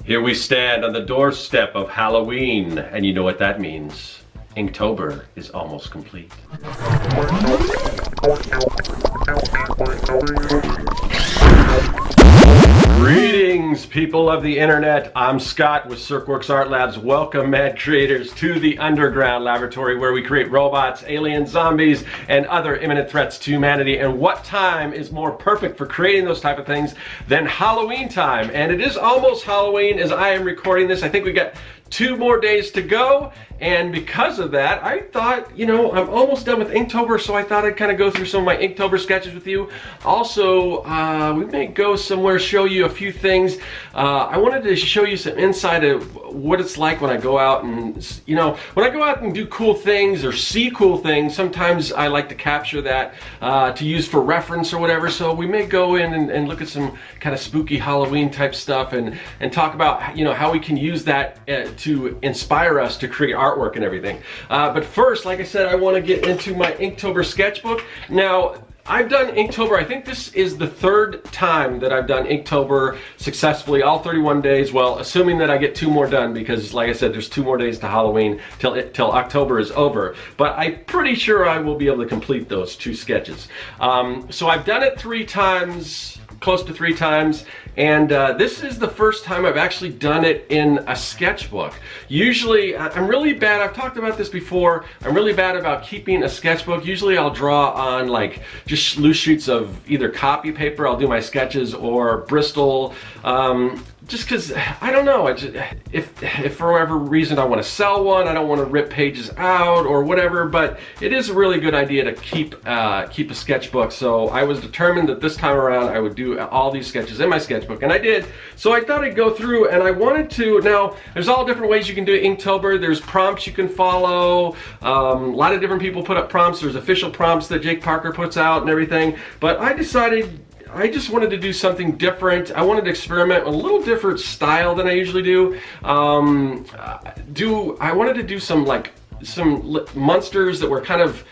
Here we stand on the doorstep of Halloween, and you know what that means. Inktober is almost complete. Greetings, people of the internet. I'm Scott with Serkworks Art Labs. Welcome, mad creators, to the underground laboratory where we create robots, aliens, zombies, and other imminent threats to humanity. And what time is more perfect for creating those type of things than Halloween time? And it is almost Halloween as I am recording this. I think we got 2 more days to go, and because of that, I thought, you know, I'm almost done with Inktober, so I thought I'd kind of go through some of my Inktober sketches with you. Also, we may go somewhere, show you a few things. I wanted to show you some insight of what it's like when I go out and, you know, when I go out and do cool things or see cool things, sometimes I like to capture that to use for reference or whatever, so we may go in and look at some kind of spooky Halloween type stuff and talk about, you know, how we can use that to inspire us to create artwork and everything. But first, like I said, I want to get into my Inktober sketchbook. Now, I've done Inktober, I think this is the 3rd time that I've done Inktober successfully, all 31 days, well, assuming that I get 2 more done, because like I said, there's 2 more days to Halloween till October is over. But I'm pretty sure I will be able to complete those 2 sketches. So I've done it 3 times, close to 3 times, and this is the first time I've actually done it in a sketchbook. Usually, I'm really bad, I've talked about this before, I'm really bad about keeping a sketchbook. Usually I'll draw on like just loose sheets of either copy paper, I'll do my sketches, or Bristol, just because, I don't know, if for whatever reason I want to sell one, I don't want to rip pages out or whatever, but it is a really good idea to keep a sketchbook. So I was determined that this time around I would do all these sketches in my sketchbook, and I did. So I thought I'd go through, and I wanted to, now there's all different ways you can do Inktober. There's prompts you can follow, a lot of different people put up prompts. There's official prompts that Jake Parker puts out and everything, but I decided I just wanted to do something different. I wanted to experiment with a little different style than I usually do. I wanted to do some monsters that were kind of,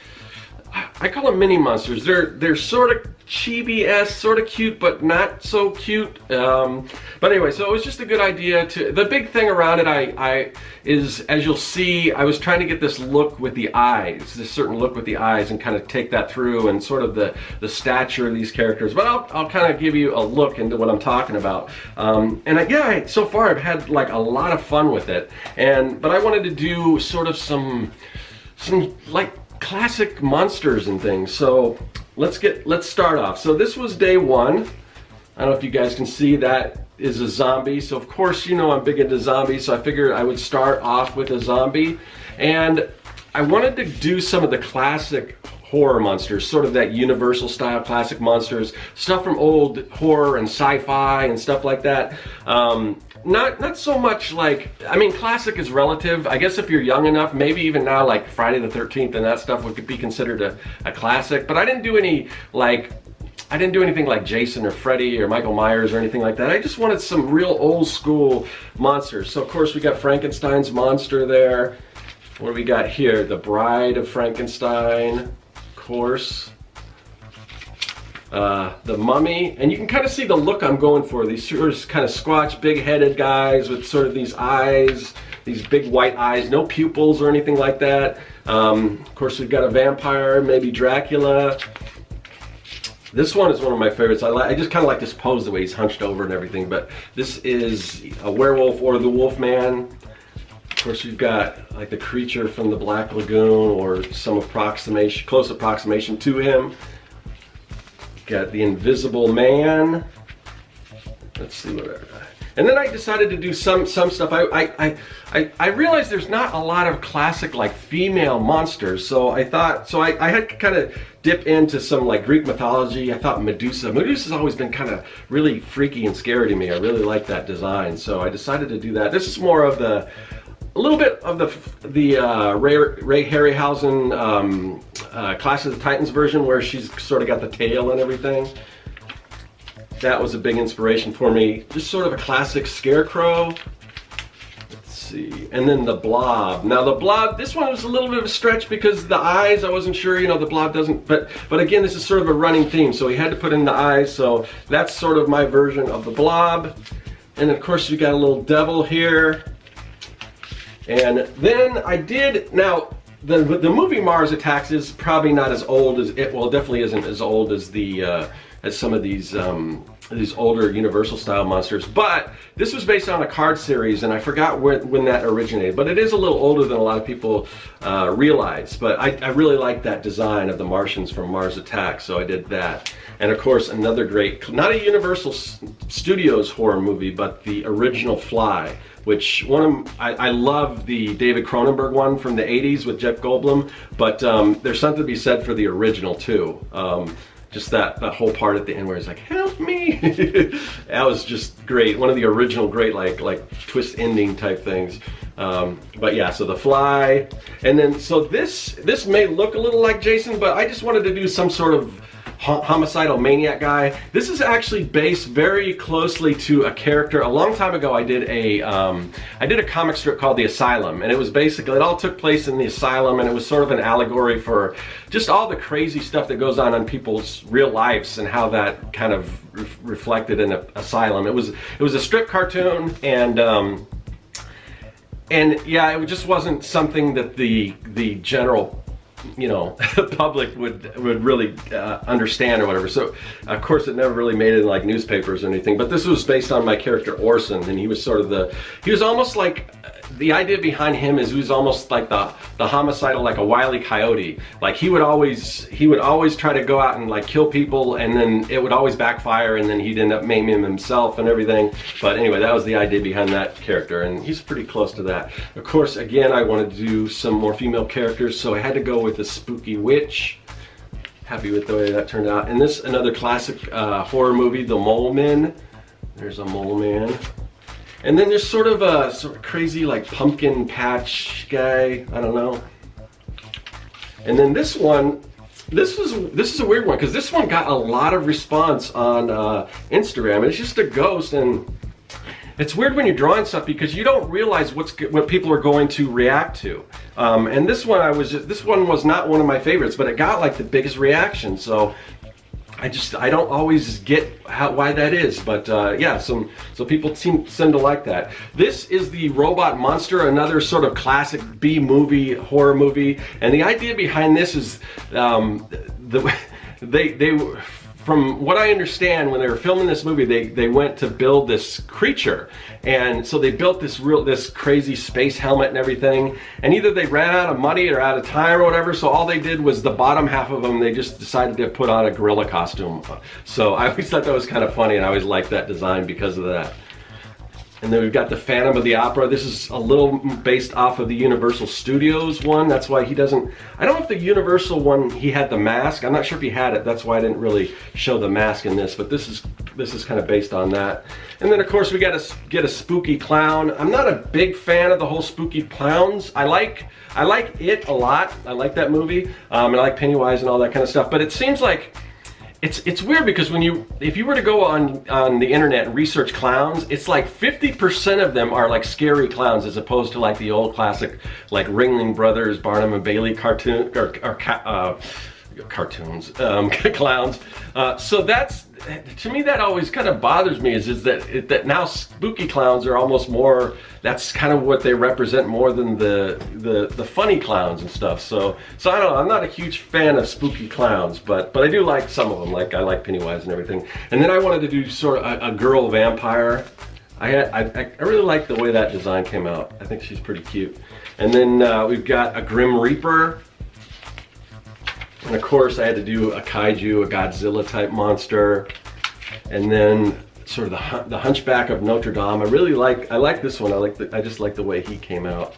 I call them mini monsters. They're sort of chibi-esque, sort of cute, but not so cute. But anyway, so it was just a good idea to, the big thing around it is, as you'll see, I was trying to get this look with the eyes, this certain look with the eyes, and kind of take that through, and sort of the stature of these characters. But I'll kind of give you a look into what I'm talking about. So far I've had like a lot of fun with it, but I wanted to do sort of some like classic monsters and things. So let's start off. So this was day 1. I don't know if you guys can see, that is a zombie. So of course, you know I'm big into zombies, so I figured I would start off with a zombie. And I wanted to do some of the classic horror monsters, sort of that universal style classic monsters, stuff from old horror and sci-fi and stuff like that. Not so much like, I mean, classic is relative. I guess if you're young enough, maybe even now, like Friday the 13th and that stuff would be considered a classic. But I didn't do anything like Jason or Freddy or Michael Myers or anything like that. I just wanted some real old school monsters. So of course we got Frankenstein's monster there. What do we got here? The Bride of Frankenstein, of course. The Mummy, and you can kind of see the look I'm going for. These sort of kind of squatch, big-headed guys with sort of these eyes, these big white eyes, no pupils or anything like that. Of course, we've got a vampire, maybe Dracula. This one is one of my favorites. I just kind of like this pose, the way he's hunched over and everything, but this is a werewolf or the Wolfman. Of course, you've got like the creature from the Black Lagoon, or some approximation, close approximation to him. Got the Invisible Man. Let's see what. And then I decided to do some stuff. I realized there's not a lot of classic like female monsters, so I thought, so I had to kind of dip into some like Greek mythology. I thought Medusa. Medusa's always been kind of really freaky and scary to me. I really like that design, so I decided to do that. This is more of a little bit of the Ray Harryhausen Clash of the Titans version, where she's sort of got the tail and everything. That was a big inspiration for me. Just sort of a classic scarecrow. Let's see. And then the Blob. Now the Blob, this one was a little bit of a stretch because the eyes, I wasn't sure, you know, the Blob doesn't, but again, this is sort of a running theme, so we had to put in the eyes, so that's sort of my version of the Blob. And of course you got a little devil here. And then I did, now the movie Mars Attacks is probably not as old as it, well, it definitely isn't as old as the as some of these older Universal style monsters, but this was based on a card series, and I forgot when that originated, but it is a little older than a lot of people realize. But I really like that design of the Martians from Mars Attacks, so I did that. And of course another great, not a Universal Studios horror movie, but the original Fly, which I love the David Cronenberg one from the 80s with Jeff Goldblum, but there's something to be said for the original too. Just that whole part at the end where he's like, help me. That was just great. One of the original great like twist ending type things. But yeah, so the Fly. And then, so this may look a little like Jason, but I just wanted to do some sort of homicidal maniac guy. This is actually based very closely to a character. A long time ago I did a comic strip called The Asylum, and it was basically, it all took place in the asylum, and it was sort of an allegory for just all the crazy stuff that goes on in people's real lives and how that kind of reflected in an asylum. It was a strip cartoon, and yeah, it just wasn't something that the general, you know, public would really understand or whatever. So of course it never really made it in like newspapers or anything, but this was based on my character Orson, and he was sort of he was almost like, the idea behind him is he was almost like the homicidal, like a Wile E. Coyote. Like he would always try to go out and like kill people, and then it would always backfire, and then he'd end up maiming him himself and everything. But anyway, that was the idea behind that character, and he's pretty close to that. Of course, again, I wanted to do some more female characters, so I had to go with a spooky witch. Happy with the way that turned out. And this, another classic horror movie, The Mole Men. There's a mole man. And then there's sort of a crazy like pumpkin patch guy, I don't know. And then this one, this is a weird one, because this one got a lot of response on Instagram. It's just a ghost, and it's weird when you're drawing stuff because you don't realize what people are going to react to. And this one this one was not one of my favorites, but it got like the biggest reaction. So I don't always get why that is, but yeah, so people tend to like that. This is the Robot Monster, another sort of classic B-movie horror movie, and the idea behind this is from what I understand, when they were filming this movie, they went to build this creature, and so they built this crazy space helmet and everything, and either they ran out of money or out of time or whatever, so all they did was the bottom half of them, they just decided to put on a gorilla costume. So I always thought that was kind of funny, and I always liked that design because of that. And then we've got the Phantom of the Opera. This is a little based off of the Universal Studios one. That's why he doesn't, I don't know if the Universal one, he had the mask. I'm not sure if he had it. That's why I didn't really show the mask in this, but this is kind of based on that. And then of course we got to get a spooky clown. I'm not a big fan of the whole spooky clowns. I like it a lot. I like that movie. And I like Pennywise and all that kind of stuff, but it seems like it's weird because if you were to go on the internet and research clowns, it's like 50% of them are like scary clowns, as opposed to like the old classic like Ringling Brothers, Barnum and Bailey cartoon cartoons, clowns. So that's, to me, that always kind of bothers me, is that now spooky clowns are almost more, that's kind of what they represent more than the funny clowns and stuff. So I don't know, I'm not a huge fan of spooky clowns, but I do like some of them, like I like Pennywise and everything. And then I wanted to do sort of a girl vampire. I really like the way that design came out. I think she's pretty cute. And then we've got a Grim Reaper. And of course I had to do a kaiju, a Godzilla type monster. And then sort of the Hunchback of Notre Dame. I like this one. I just like the way he came out.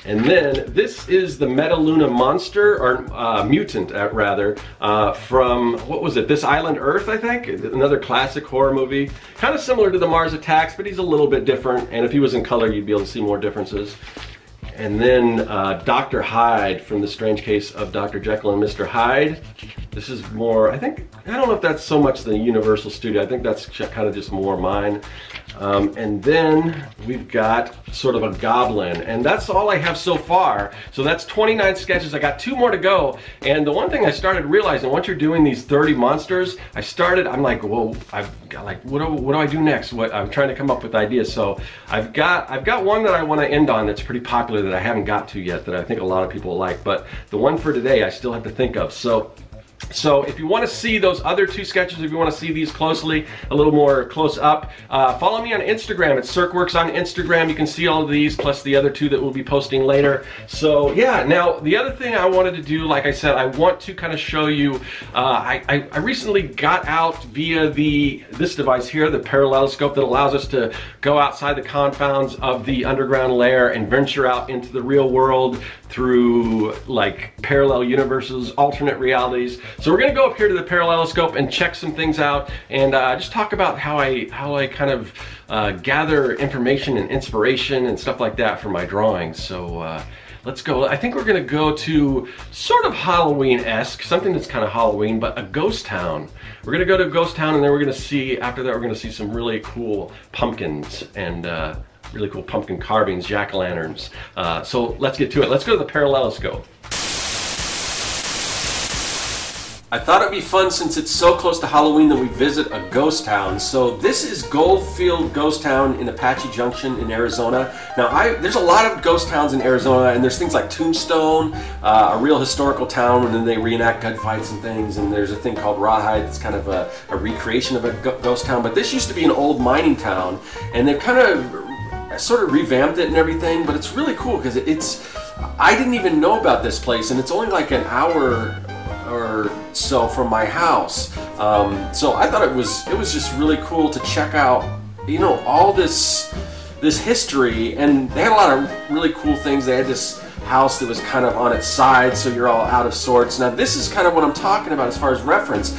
And then this is the Metaluna Monster, or Mutant rather, from, what was it, This Island Earth, I think? Another classic horror movie. Kind of similar to the Mars Attacks, but he's a little bit different. And if he was in color, you'd be able to see more differences. And then Dr. Hyde from The Strange Case of Dr. Jekyll and Mr. Hyde. This is more, I don't know if that's so much the Universal Studio. I think that's kind of just more mine. And then we've got sort of a goblin, and that's all I have so far. So that's 29 sketches. I got 2 more to go. And the one thing I started realizing, once you're doing these 30 monsters, I'm like, whoa, what do I do next? I'm trying to come up with ideas. So I've got one that I want to end on that's pretty popular that I haven't got to yet, that I think a lot of people like. But the one for today, I still have to think of. So if you want to see those other 2 sketches, if you want to see these closely, a little more close up, follow me on Instagram. It's Serkworks on Instagram. You can see all of these, plus the other 2 that we'll be posting later. So yeah, now the other thing I wanted to do, like I said, I want to kind of show you, I recently got out via this device here, the paralleloscope, that allows us to go outside the confounds of the underground layer and venture out into the real world through like parallel universes, alternate realities. So we're going to go up here to the paralleloscope and check some things out, and just talk about how I kind of gather information and inspiration and stuff like that for my drawings. So let's go. I think we're going to go to sort of Halloween-esque, something that's kind of Halloween, but a ghost town. We're going to go to a ghost town, and then we're going to see, after that, we're going to see some really cool pumpkins and really cool pumpkin carvings, jack-o'-lanterns. So let's get to it. Let's go to the paralleloscope. I thought it'd be fun, since it's so close to Halloween, that we visit a ghost town. So this is Goldfield Ghost Town in Apache Junction in Arizona. Now there's a lot of ghost towns in Arizona, and there's things like Tombstone, a real historical town, and then they reenact gunfights and things, and there's a thing called Rawhide that's kind of a recreation of a ghost town. But this used to be an old mining town, and they've kind of sort of revamped it and everything, but it's really cool because I didn't even know about this place, and it's only like an hour or so from my house. So I thought it was just really cool to check out, you know, all this history, and they had a lot of really cool things. They had this house that was kind of on its side, so you're all out of sorts. Now this is kind of what I'm talking about as far as reference.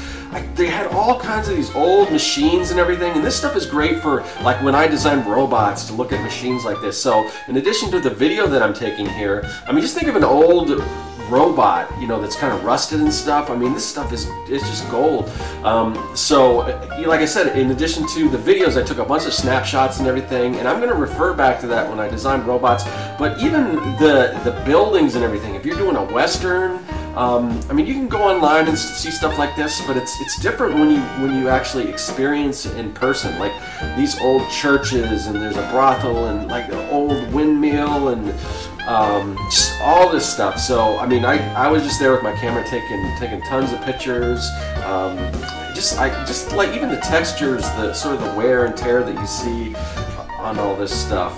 They had all kinds of these old machines and everything, and this stuff is great for like when I design robots, to look at machines like this. So in addition to the video that I'm taking here, I mean, just think of an old robot, you know, that's kind of rusted and stuff. I mean, this stuff is just gold. So like I said, in addition to the videos, I took a bunch of snapshots and everything, and I'm going to refer back to that when I design robots. But even the buildings and everything, if you're doing a Western, I mean, you can go online and see stuff like this, but it's different when you actually experience it in person. Like these old churches, and there's a brothel, and like an old windmill, and just all this stuff. So I mean, I was just there with my camera taking tons of pictures. Just like even the textures, the sort of the wear and tear that you see on all this stuff.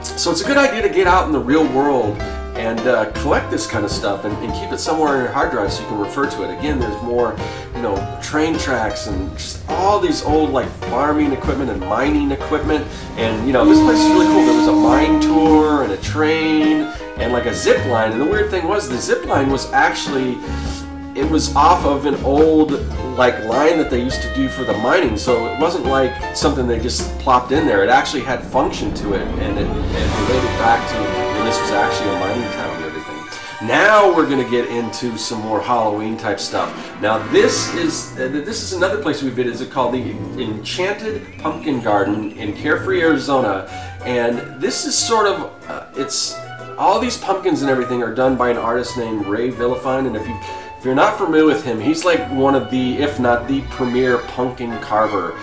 So it's a good idea to get out in the real world and collect this kind of stuff and keep it somewhere on your hard drive so you can refer to it. Again, there's more, you know, train tracks and just all these old like farming equipment and mining equipment. And you know, this place is really cool. There was a mine tour and a train and like a zip line. And the weird thing was, the zip line was actually, it was off of an old like line that they used to do for the mining, so it wasn't like something they just plopped in there. It actually had function to it, and it related back to when this was actually a mining town and everything. Now we're going to get into some more Halloween type stuff. Now this is another place we visited. It's called the Enchanted Pumpkin Garden in Carefree, Arizona, and this is sort of it's all these pumpkins and everything are done by an artist named Ray Villafine, and if you're not familiar with him, he's like one of the, if not the premier pumpkin carver.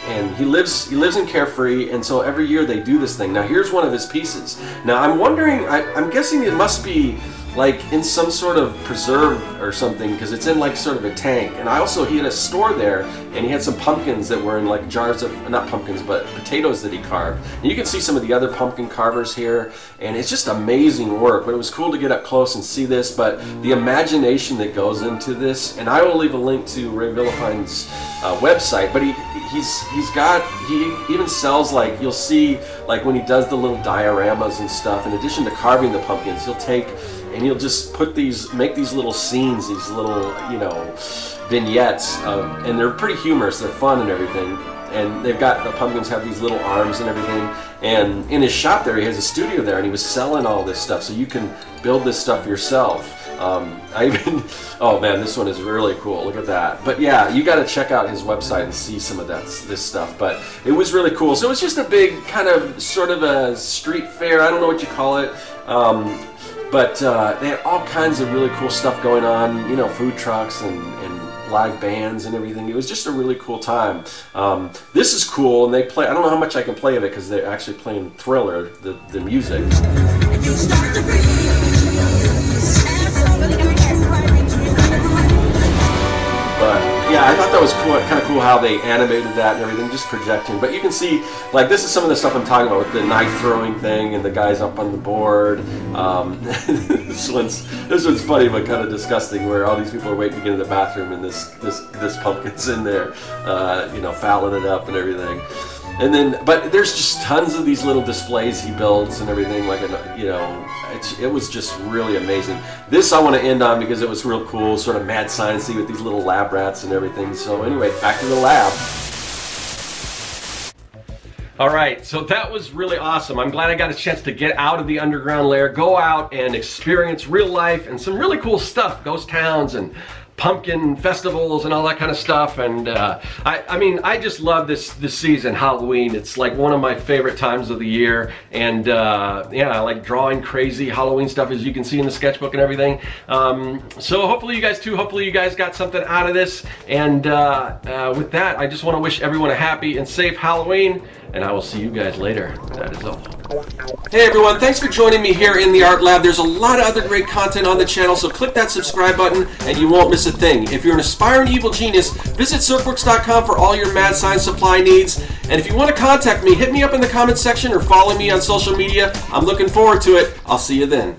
And he lives in Carefree, and so every year they do this thing. Now here's one of his pieces. Now I'm wondering, I'm guessing it must be like in some sort of preserve or something, because it's in like sort of a tank. And he had a store there, and he had some pumpkins that were in like jars of, not pumpkins, but potatoes that he carved. And you can see some of the other pumpkin carvers here, and it's just amazing work. But it was cool to get up close and see this, but the imagination that goes into this, and I will leave a link to Ray Villafine's website, but he even sells, like, you'll see like when he does the little dioramas and stuff, in addition to carving the pumpkins, he'll take and he'll just make these little scenes, these little, you know, vignettes, and they're pretty humorous, they're fun and everything. and they've got, the pumpkins have these little arms and everything, and in his shop there, he has a studio there, and he was selling all this stuff, so you can build this stuff yourself. I even, oh man, this one is really cool, look at that. But yeah, you got to check out his website and see some of this stuff, but it was really cool. So it was just a big kind of sort of a street fair, I don't know what you call it, but they had all kinds of really cool stuff going on, you know, food trucks and live bands and everything. It was just a really cool time. This is cool, and they play, I don't know how much I can play of it because they're actually playing Thriller, the music. But yeah, I thought that was cool, kind of cool how they animated that and everything, just projecting. But you can see, like, this is some of the stuff I'm talking about with the knife throwing thing and the guys up on the board. This one's funny but kind of disgusting, where all these people are waiting to get in the bathroom and this pumpkin's in there, you know, fouling it up and everything. And then, but there's just tons of these little displays he builds and everything, like, you know, it was just really amazing. This I want to end on because it was real cool, sort of mad sciencey with these little lab rats and everything. So anyway, back to the lab. All right, so that was really awesome. I'm glad I got a chance to get out of the underground lair, go out and experience real life and some really cool stuff, ghost towns and pumpkin festivals and all that kind of stuff. And I mean, I just love this season, Halloween. It's like one of my favorite times of the year. And yeah, I like drawing crazy Halloween stuff, as you can see in the sketchbook and everything. So hopefully you guys too, hopefully you guys got something out of this. And with that, I just want to wish everyone a happy and safe Halloween, and I will see you guys later. That is all. Hey everyone, thanks for joining me here in the Art Lab. There's a lot of other great content on the channel, so click that subscribe button and you won't miss a thing. If you're an aspiring evil genius, visit Serkworks.com for all your mad science supply needs. And if you want to contact me, hit me up in the comments section or follow me on social media. I'm looking forward to it. I'll see you then.